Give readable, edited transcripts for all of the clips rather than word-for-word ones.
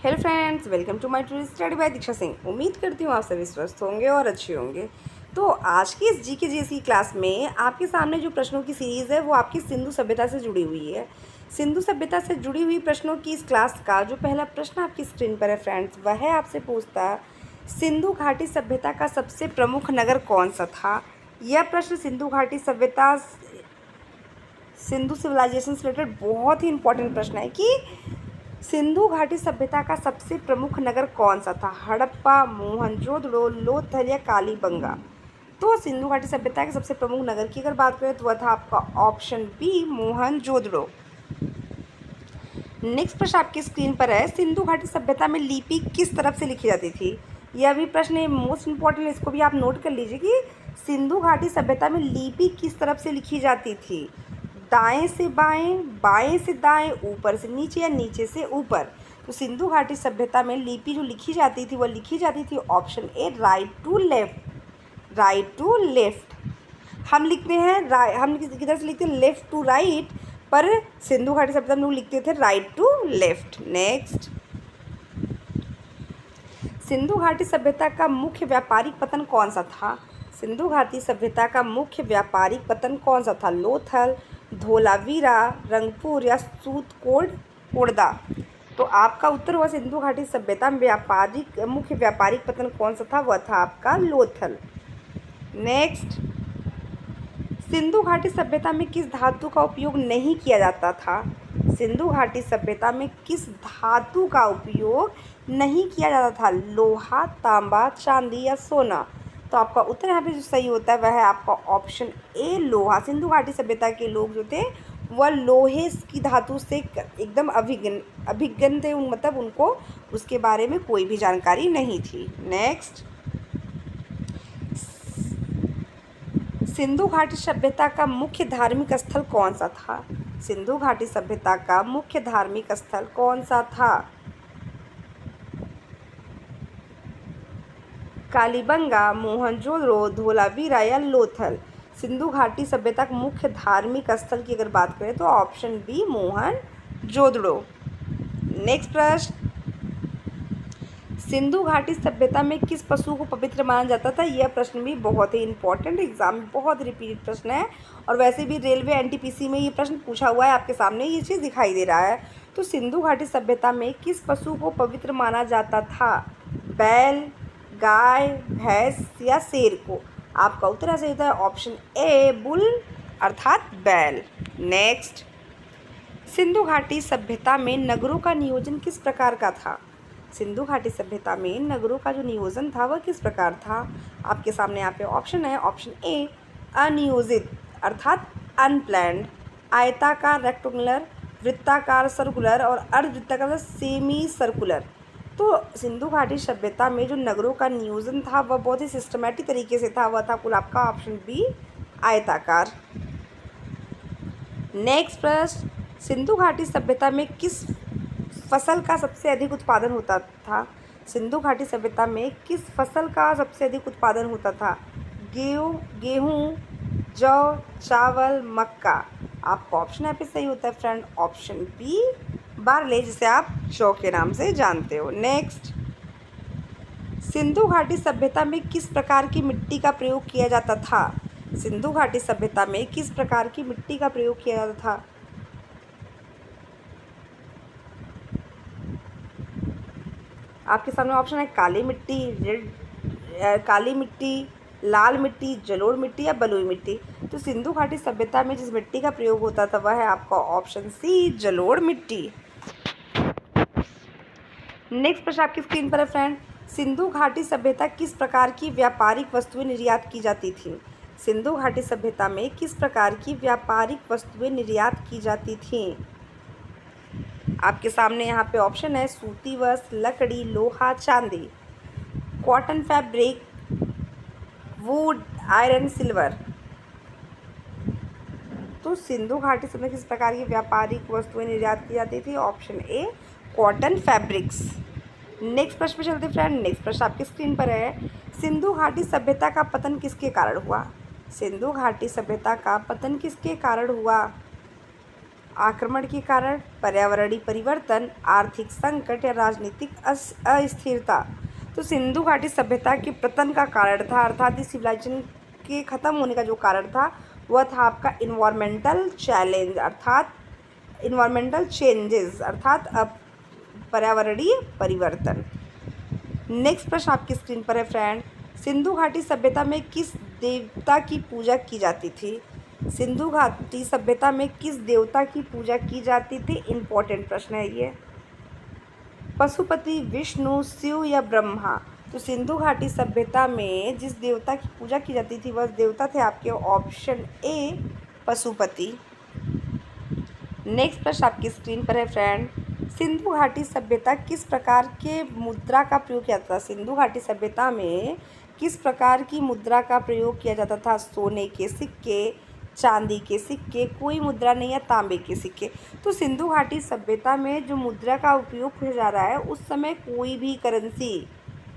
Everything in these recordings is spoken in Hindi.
Hello friends, welcome to my to study by Diksha Singh. उम्मीद करती हूँ आप सभी स्वस्थ होंगे और अच्छे होंगे। तो आज की इस जीके जीएस क्लास में आपके सामने जो प्रश्नों की सीरीज़ है वो आपकी सिंधु सभ्यता से जुड़ी हुई है। सिंधु सभ्यता से जुड़ी हुई प्रश्नों की इस क्लास का जो पहला प्रश्न आपकी स्क्रीन पर है फ्रेंड्स, वह है आपसे पूछता सिंधु घाटी सभ्यता का सबसे प्रमुख नगर कौन सा था। यह प्रश्न सिंधु घाटी सभ्यता, सिंधु सिविलाइजेशन से रिलेटेड बहुत ही इंपॉर्टेंट प्रश्न है कि सिंधु घाटी सभ्यता का सबसे प्रमुख नगर कौन सा था। हड़प्पा, मोहनजोदड़ो, लोथल या कालीबंगा। तो सिंधु घाटी सभ्यता के सबसे प्रमुख नगर की अगर बात करें तो वह था आपका ऑप्शन बी, मोहनजोदड़ो। नेक्स्ट प्रश्न आपकी स्क्रीन पर है, सिंधु घाटी सभ्यता में लिपि किस तरफ से लिखी जाती थी। यह भी प्रश्न मोस्ट इंपॉर्टेंट है, इसको भी आप नोट कर लीजिए कि सिंधु घाटी सभ्यता में लिपि किस तरफ से लिखी जाती थी। दाएं से बाएं, बाएं से दाएं, ऊपर से नीचे या नीचे से ऊपर। तो सिंधु घाटी सभ्यता में लिपि जो लिखी जाती थी वह लिखी जाती थी option A, right to left. Right to left हम लिखते हैं, हम किधर से लिखते हैं, लेफ्ट टू राइट, पर सिंधु घाटी सभ्यता में लोग लिखते थे right to left. Next, Sindhu घाटी सभ्यता का मुख्य व्यापारिक पतन कौन सा था। सिंधु घाटी सभ्यता का मुख्य व्यापारिक पतन कौन सा था। लोथल, धोलावीरा, रंगपुर या सूतकोट कोड़दा। तो आपका उत्तर हुआ सिंधु घाटी सभ्यता में मुख्य व्यापारिक पतन कौन सा था, वह था आपका लोथल। नेक्स्ट, सिंधु घाटी सभ्यता में किस धातु का उपयोग नहीं किया जाता था। सिंधु घाटी सभ्यता में किस धातु का उपयोग नहीं किया जाता था। लोहा, तांबा, चांदी या सोना। तो आपका उत्तर यहाँ पे जो सही होता है वह है आपका ऑप्शन ए, लोहा। सिंधु घाटी सभ्यता के लोग जो थे वह लोहे की धातु से एकदम अभिज्ञ थे, मतलब उनको उसके बारे में कोई भी जानकारी नहीं थी। नेक्स्ट, सिंधु घाटी सभ्यता का मुख्य धार्मिक स्थल कौन सा था। सिंधु घाटी सभ्यता का मुख्य धार्मिक स्थल कौन सा था। कालीबंगा, मोहनजोदड़ो, धोलावीरा या लोथल। सिंधु घाटी सभ्यता का मुख्य धार्मिक स्थल की अगर बात करें तो ऑप्शन बी, मोहनजोदड़ो। नेक्स्ट प्रश्न, सिंधु घाटी सभ्यता में किस पशु को पवित्र माना जाता था। यह प्रश्न भी बहुत ही इंपॉर्टेंट, एग्जाम में बहुत रिपीटेड प्रश्न है और वैसे भी रेलवे एनटीपीसी में ये प्रश्न पूछा हुआ है, आपके सामने ये चीज़ दिखाई दे रहा है। तो सिंधु घाटी सभ्यता में किस पशु को पवित्र माना जाता था। बैल, गाय, भैंस या शेर को। आपका उत्तर सही होता है ऑप्शन ए, बुल अर्थात बैल। नेक्स्ट, सिंधु घाटी सभ्यता में नगरों का नियोजन किस प्रकार का था। सिंधु घाटी सभ्यता में नगरों का जो नियोजन था वह किस प्रकार था। आपके सामने यहाँ पे ऑप्शन है, ऑप्शन ए, अनियोजित अर्थात अनप्लैंड, आयताकार रेक्टेंगुलर, वृत्ताकार सर्कुलर और अर्धवृत्ताकार सेमी सर्कुलर। तो सिंधु घाटी सभ्यता में जो नगरों का नियोजन था वह बहुत ही सिस्टमैटिक तरीके से था, वह था कुल आपका ऑप्शन बी, आयताकार। नेक्स्ट प्रश्न, सिंधु घाटी सभ्यता में किस फसल का सबसे अधिक उत्पादन होता था। सिंधु घाटी सभ्यता में किस फसल का सबसे अधिक उत्पादन होता था। गेहूँ, जौ, चावल, मक्का। आपका ऑप्शन यहाँ पे सही होता है फ्रेंड ऑप्शन बी, बारले, जिसे आप जौ के नाम से जानते हो। नेक्स्ट, सिंधु घाटी सभ्यता में किस प्रकार की मिट्टी का प्रयोग किया जाता था। सिंधु घाटी सभ्यता में किस प्रकार की मिट्टी का प्रयोग किया जाता था। आपके सामने ऑप्शन है काली मिट्टी, काली मिट्टी, लाल मिट्टी, जलोढ़ मिट्टी या बलुई मिट्टी। तो सिंधु घाटी सभ्यता में जिस मिट्टी का प्रयोग होता था वह है आपका ऑप्शन सी, जलोढ़ मिट्टी। नेक्स्ट प्रश्न आपकी स्क्रीन पर है फ्रेंड, सिंधु घाटी सभ्यता किस प्रकार की व्यापारिक वस्तुएं निर्यात की जाती थी। सिंधु घाटी सभ्यता में किस प्रकार की व्यापारिक वस्तुएं निर्यात की जाती थी। आपके सामने यहाँ पे ऑप्शन है, सूती वस्त्र, लकड़ी, लोहा, चांदी, cotton fabric, would, iron, silver. तो सिंधु घाटी सभ्यता में किस प्रकार की व्यापारिक वस्तुएं निर्यात की जाती थी। ऑप्शन ए, कॉटन फैब्रिक्स। नेक्स्ट प्रश्न पे चलते फ्रेंड। नेक्स्ट प्रश्न आपकी स्क्रीन पर है, सिंधु घाटी सभ्यता का पतन किसके कारण हुआ। सिंधु घाटी सभ्यता का पतन किसके कारण हुआ। आक्रमण के कारण, पर्यावरणीय परिवर्तन, आर्थिक संकट या राजनीतिक अस्थिरता। तो सिंधु घाटी सभ्यता के पतन का कारण था, अर्थात इस सिविलाइजेशन के ख़त्म होने का जो कारण था वह था आपका इन्वायरमेंटल चैलेंज, अर्थात इन्वायरमेंटल चेंजेस, अर्थात पर्यावरणीय परिवर्तन। नेक्स्ट प्रश्न आपकी स्क्रीन पर है फ्रेंड। सिंधु घाटी सभ्यता में किस देवता की पूजा की जाती थी? सिंधु घाटी सभ्यता में किस देवता की पूजा की जाती थी? इम्पोर्टेंट प्रश्न है ये। पशुपति, विष्णु, शिव या ब्रह्मा? तो सिंधु घाटी सभ्यता में जिस देवता की पूजा की जाती थी वह देवता थे आपके ऑप्शन ए पशुपति। नेक्स्ट प्रश्न आपकी स्क्रीन पर है फ्रेंड। सिंधु घाटी सभ्यता किस प्रकार के मुद्रा का प्रयोग किया जाता था? सिंधु घाटी सभ्यता में किस प्रकार की मुद्रा का प्रयोग किया जाता था? सोने के सिक्के, चांदी के सिक्के, कोई मुद्रा नहीं है तांबे के सिक्के। तो सिंधु घाटी सभ्यता में जो मुद्रा का उपयोग किया जा रहा है उस समय कोई भी करेंसी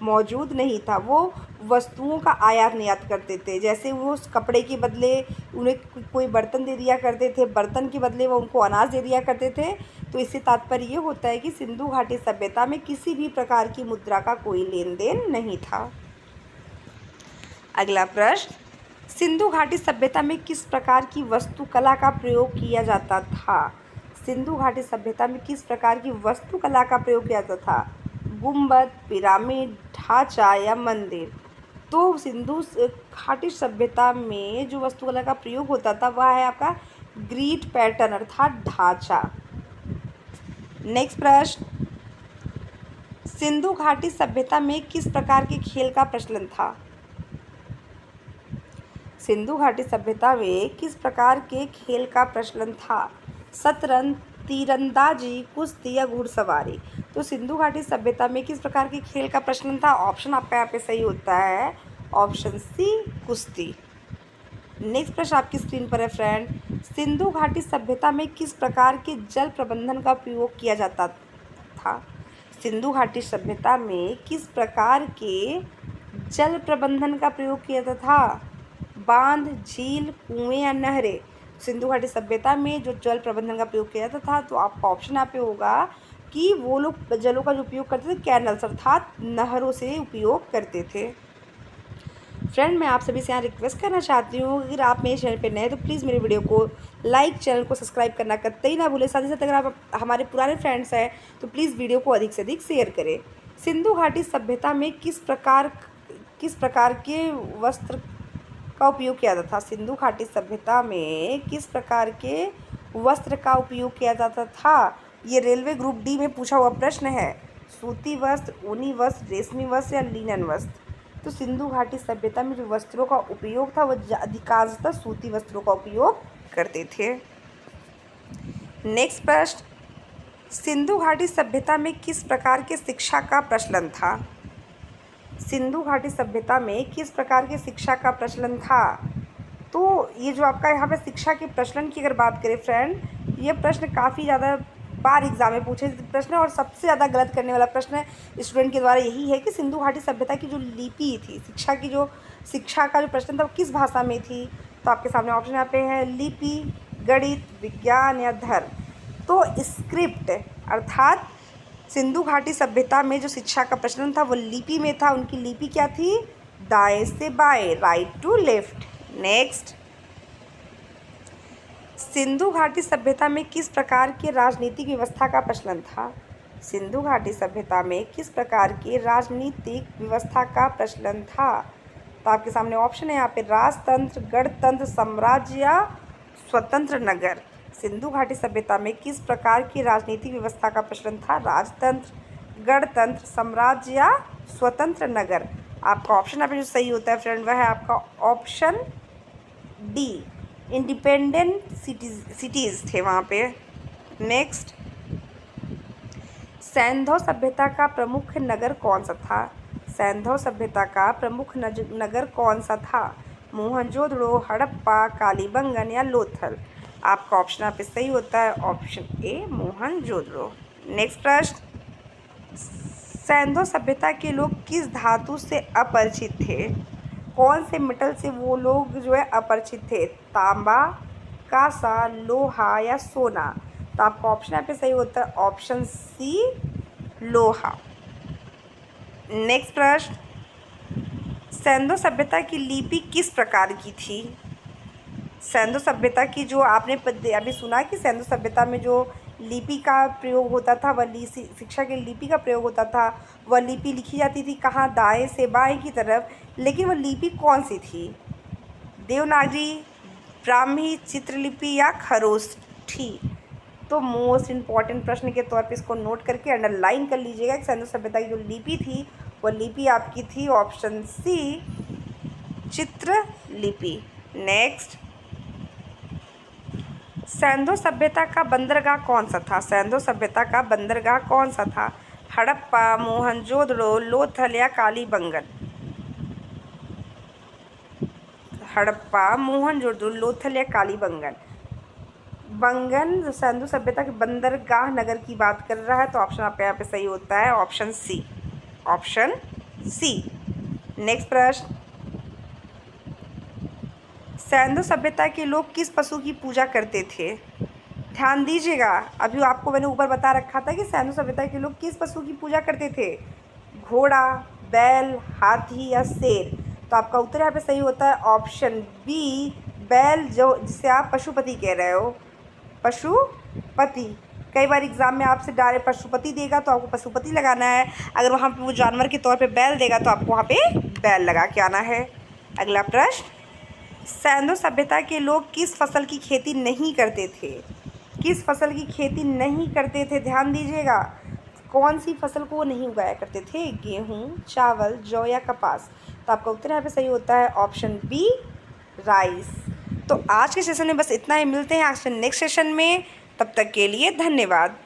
मौजूद नहीं था, वो वस्तुओं का आयात निर्यात करते थे। जैसे वो उस कपड़े के बदले उन्हें कोई बर्तन दे दिया करते थे, बर्तन के बदले वो उनको अनाज दे दिया करते थे। तो इससे तात्पर्य ये होता है कि सिंधु घाटी सभ्यता में किसी भी प्रकार की मुद्रा का कोई लेन देन नहीं था। अगला प्रश्न, सिंधु घाटी सभ्यता में किस प्रकार की वास्तुकला का प्रयोग किया जाता था? सिंधु घाटी सभ्यता में किस प्रकार की वास्तुकला का प्रयोग किया जाता था? गुंबद, पिरामिड, ढांचा या मंदिर? तो सिंधु घाटी सभ्यता में जो वास्तुकला का प्रयोग होता था वह है आपका ग्रिड पैटर्न, अर्थात ढांचा। नेक्स्ट प्रश्न, सिंधु घाटी सभ्यता में किस प्रकार के खेल का प्रचलन था? सिंधु घाटी सभ्यता में किस प्रकार के खेल का प्रचलन था? शतरंज, तीरंदाजी, कुश्ती या घुड़सवारी? तो सिंधु घाटी सभ्यता में किस प्रकार के खेल का प्रचलन था? ऑप्शन आपका यहाँ पे सही होता है ऑप्शन सी कुश्ती। नेक्स्ट प्रश्न आपकी स्क्रीन पर है फ्रेंड। सिंधु घाटी सभ्यता में किस प्रकार के जल प्रबंधन का प्रयोग किया जाता था? सिंधु घाटी सभ्यता में किस प्रकार के जल प्रबंधन का प्रयोग किया जाता था? बांध, झील, कुएं या नहरें? सिंधु घाटी सभ्यता में जो जल प्रबंधन का प्रयोग किया जाता था तो आपका ऑप्शन यहाँ पे होगा कि वो लोग जलों का जो उपयोग करते थे कैनल्स, अर्थात नहरों से उपयोग करते थे। फ्रेंड, मैं आप सभी से यहाँ रिक्वेस्ट करना चाहती हूँ, अगर आप मेरे चैनल पे नए हैं तो प्लीज़ मेरे वीडियो को लाइक, चैनल को सब्सक्राइब करना कतई ना भूलें। साथ ही साथ अगर आप हमारे पुराने फ्रेंड्स हैं तो प्लीज़ वीडियो को अधिक से अधिक शेयर करें। सिंधु घाटी सभ्यता में किस प्रकार के वस्त्र का उपयोग किया जाता था? सिंधु घाटी सभ्यता में किस प्रकार के वस्त्र का उपयोग किया जाता था? ये रेलवे ग्रुप डी में पूछा हुआ प्रश्न है। सूती वस्त्र, ऊनी वस्त्र, रेशमी वस्त्र या लिनन वस्त्र? तो सिंधु घाटी सभ्यता में जो वस्त्रों का उपयोग था वह अधिकांशतः सूती वस्त्रों का उपयोग करते थे। नेक्स्ट प्रश्न, सिंधु घाटी सभ्यता में किस प्रकार के शिक्षा का प्रचलन था? सिंधु घाटी सभ्यता में किस प्रकार की शिक्षा का प्रचलन था? तो ये जो आपका यहाँ पे शिक्षा के प्रचलन की अगर बात करें फ्रेंड, ये प्रश्न काफ़ी ज़्यादा बार एग्जाम में पूछे प्रश्न है और सबसे ज़्यादा गलत करने वाला प्रश्न स्टूडेंट के द्वारा यही है कि सिंधु घाटी सभ्यता की जो लिपि थी, शिक्षा का जो प्रचलन था वो किस भाषा में थी? तो आपके सामने ऑप्शन यहाँ पे है लिपि, गणित, विज्ञान या धर्म। तो स्क्रिप्ट, अर्थात सिंधु घाटी सभ्यता में जो शिक्षा का प्रचलन था वो लिपि में था। उनकी लिपि क्या थी? दाएं से बाएं, right to left. Next, Sindhu घाटी सभ्यता में किस प्रकार की राजनीतिक व्यवस्था का प्रचलन था? सिंधु घाटी सभ्यता में किस प्रकार की राजनीतिक व्यवस्था का प्रचलन था? तो आपके सामने ऑप्शन है यहाँ पे राजतंत्र, गणतंत्र, साम्राज्य या स्वतंत्र नगर। सिंधु घाटी सभ्यता में किस प्रकार की राजनीतिक व्यवस्था का प्रचलन था? राजतंत्र, गणतंत्र, साम्राज्य या स्वतंत्र नगर? आपका ऑप्शन यहाँ पे जो सही होता है फ्रेंड वह है आपका ऑप्शन डी, इंडिपेंडेंट सिटीज़ थे वहाँ पे। नेक्स्ट, सैंधव सभ्यता का प्रमुख नगर कौन सा था? सैंधव सभ्यता का प्रमुख नगर कौन सा था? मोहनजोदड़ो, हड़प्पा, कालीबंगन या लोथल? आपका ऑप्शन यहाँ पे सही होता है ऑप्शन ए, मोहनजोदड़ो। नेक्स्ट प्रश्न, सैंधव सभ्यता के लोग किस धातु से अपरिचित थे? कौन से मेटल से वो लोग जो है अपरिचित थे? तांबा, कांसा, लोहा या सोना? तो आपका ऑप्शन यहाँ पे सही होता है ऑप्शन सी, लोहा। नेक्स्ट प्रश्न, सिंधु सभ्यता की लिपि किस प्रकार की थी? सिंधु सभ्यता की जो आपने अभी सुना कि सिंधु सभ्यता में जो लिपि का प्रयोग होता था, वह शिक्षा के लिपि का प्रयोग होता था, वह लिपि लिखी जाती थी कहाँ? दाएं से बाएं की तरफ। लेकिन वह लिपि कौन सी थी? देवनागरी, ब्राह्मी, चित्रलिपि या खरोष्ठी? तो मोस्ट इम्पॉर्टेंट प्रश्न के तौर पे इसको नोट करके अंडरलाइन कर लीजिएगा कि सिंधु सभ्यता की जो लिपि थी वह लिपि आपकी थी ऑप्शन सी, चित्रलिपि। नेक्स्ट, सिंधु सभ्यता का बंदरगाह कौन सा था? सिंधु सभ्यता का बंदरगाह कौन सा था? हड़प्पा, मोहनजोदड़ो, लोथल या कालीबंगन? हड़प्पा, मोहनजोदड़ो, लोथल या कालीबंगन? बंगन जो सिंधु सभ्यता के बंदरगाह नगर की बात कर रहा है, तो ऑप्शन आपका यहाँ पे सही होता है option C, option C. Next प्रश्न, सिंधु सभ्यता के लोग किस पशु की पूजा करते थे? ध्यान दीजिएगा, अभी आपको मैंने ऊपर बता रखा था कि सिंधु सभ्यता के लोग किस पशु की पूजा करते थे? घोड़ा, बैल, हाथी या शेर? तो आपका उत्तर यहाँ पे सही होता है ऑप्शन बी, बैल, जो जिसे आप पशुपति कह रहे हो, पशुपति। कई बार एग्जाम में आपसे डायरेक्ट पशुपति देगा तो आपको पशुपति लगाना है, अगर वहाँ पे वो जानवर के तौर पे बैल देगा तो आपको वहाँ पे बैल लगा के आना है। अगला प्रश्न, सिंधु सभ्यता के लोग किस फसल की खेती नहीं करते थे? किस फसल की खेती नहीं करते थे? ध्यान दीजिएगा, कौन सी फसल को वो नहीं उगाया करते थे? गेहूँ, चावल, जौ या कपास? तो आपका उत्तर यहाँ पे सही होता है ऑप्शन बी, राइस। तो आज के सेशन में बस इतना ही, मिलते हैं आज से नेक्स्ट सेशन में, तब तक के लिए धन्यवाद।